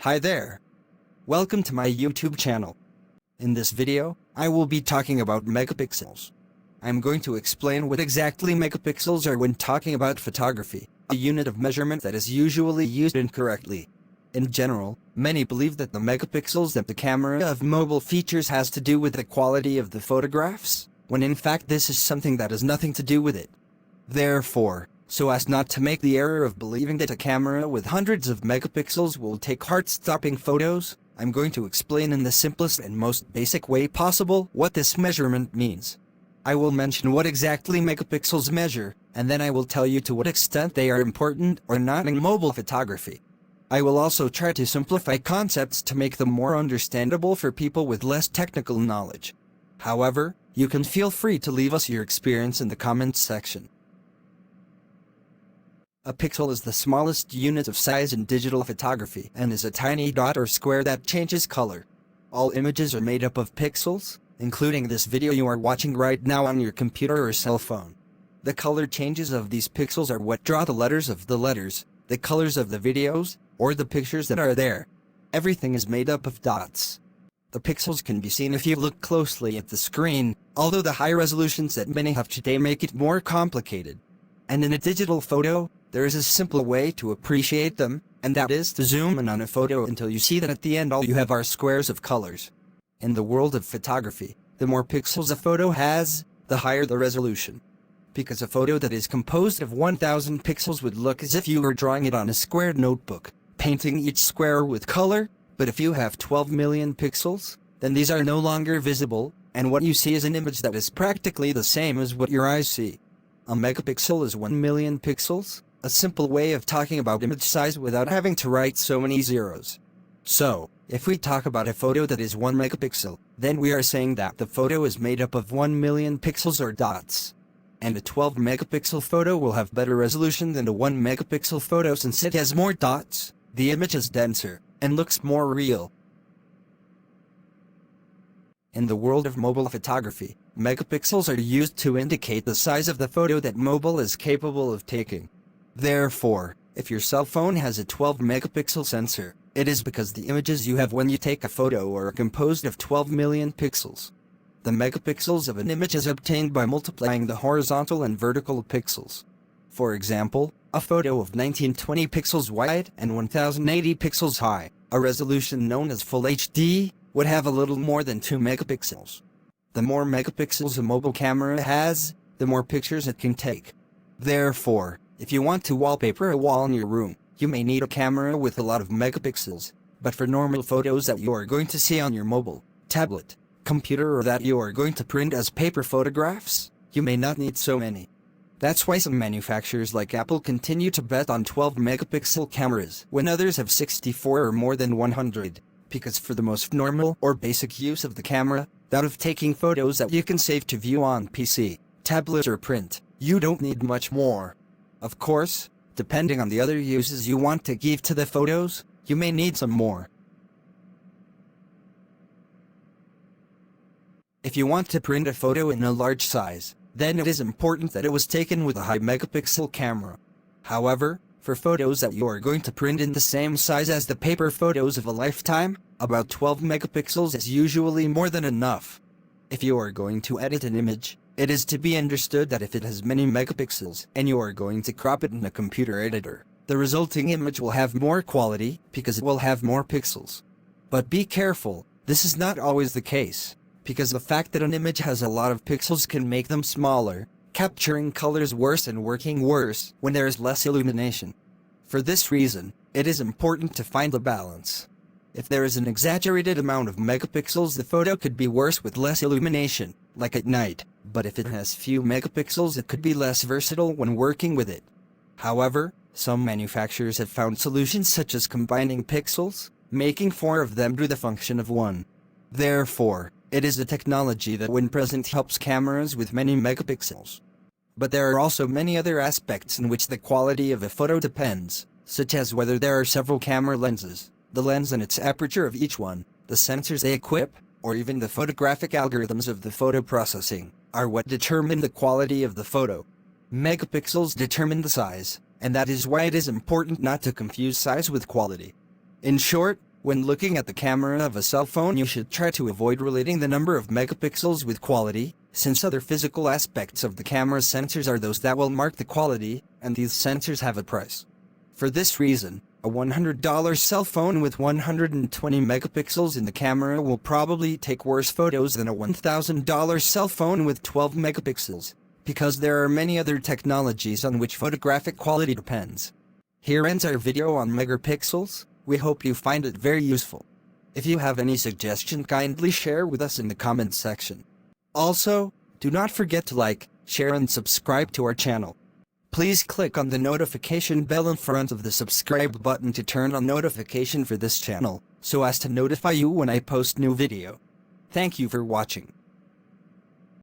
Hi there. Welcome to my YouTube channel. In this video, I will be talking about megapixels. I'm going to explain what exactly megapixels are when talking about photography, a unit of measurement that is usually used incorrectly. In general, many believe that the megapixels that the camera of mobile features has to do with the quality of the photographs, when in fact this is something that has nothing to do with it. Therefore, so as not to make the error of believing that a camera with hundreds of megapixels will take heart-stopping photos, I'm going to explain in the simplest and most basic way possible what this measurement means. I will mention what exactly megapixels measure, and then I will tell you to what extent they are important or not in mobile photography. I will also try to simplify concepts to make them more understandable for people with less technical knowledge. However, you can feel free to leave us your experience in the comments section. A pixel is the smallest unit of size in digital photography and is a tiny dot or square that changes color. All images are made up of pixels, including this video you are watching right now on your computer or cell phone. The color changes of these pixels are what draw the letters of the letters, the colors of the videos, or the pictures that are there. Everything is made up of dots. The pixels can be seen if you look closely at the screen, although the high resolutions that many have today make it more complicated. And in a digital photo, there is a simple way to appreciate them, and that is to zoom in on a photo until you see that at the end all you have are squares of colors. In the world of photography, the more pixels a photo has, the higher the resolution. Because a photo that is composed of 1000 pixels would look as if you were drawing it on a squared notebook, painting each square with color, but if you have 12 million pixels, then these are no longer visible, and what you see is an image that is practically the same as what your eyes see. A megapixel is 1 million pixels, a simple way of talking about image size without having to write so many zeros. So, if we talk about a photo that is 1 megapixel, then we are saying that the photo is made up of 1 million pixels or dots. And a 12 megapixel photo will have better resolution than a 1 megapixel photo since it has more dots, the image is denser, and looks more real. In the world of mobile photography, megapixels are used to indicate the size of the photo that mobile is capable of taking. Therefore, if your cell phone has a 12 megapixel sensor, it is because the images you have when you take a photo are composed of 12 million pixels. The megapixels of an image is obtained by multiplying the horizontal and vertical pixels. For example, a photo of 1920 pixels wide and 1080 pixels high, a resolution known as Full HD, would have a little more than 2 megapixels. The more megapixels a mobile camera has, the more pictures it can take. Therefore, if you want to wallpaper a wall in your room, you may need a camera with a lot of megapixels, but for normal photos that you are going to see on your mobile, tablet, computer or that you are going to print as paper photographs, you may not need so many. That's why some manufacturers like Apple continue to bet on 12 megapixel cameras when others have 64 or more than 100, because for the most normal or basic use of the camera, that of taking photos that you can save to view on PC, tablet or print, you don't need much more. Of course, depending on the other uses you want to give to the photos, you may need some more. If you want to print a photo in a large size, then it is important that it was taken with a high megapixel camera. However, for photos that you are going to print in the same size as the paper photos of a lifetime, about 12 megapixels is usually more than enough. If you are going to edit an image, it is to be understood that if it has many megapixels and you are going to crop it in a computer editor, the resulting image will have more quality because it will have more pixels. But be careful, this is not always the case, because the fact that an image has a lot of pixels can make them smaller, capturing colors worse and working worse when there is less illumination. For this reason, it is important to find a balance. If there is an exaggerated amount of megapixels, the photo could be worse with less illumination, like at night, but if it has few megapixels it could be less versatile when working with it. However, some manufacturers have found solutions such as combining pixels, making 4 of them do the function of 1. Therefore, it is a technology that when present helps cameras with many megapixels. But there are also many other aspects in which the quality of a photo depends, such as whether there are several camera lenses, the lens and its aperture of each one, the sensors they equip, or even the photographic algorithms of the photo processing, are what determine the quality of the photo. Megapixels determine the size, and that is why it is important not to confuse size with quality. In short, When looking at the camera of a cell phone, you should try to avoid relating the number of megapixels with quality, since other physical aspects of the camera's sensors are those that will mark the quality, and these sensors have a price. For this reason, a $100 cell phone with 120 megapixels in the camera will probably take worse photos than a $1,000 cell phone with 12 megapixels, because there are many other technologies on which photographic quality depends. Here ends our video on megapixels. We hope you find it very useful. If you have any suggestion, kindly share with us in the comments section. Also, do not forget to like, share and subscribe to our channel. Please click on the notification bell in front of the subscribe button to turn on notification for this channel, so as to notify you when I post new video. Thank you for watching.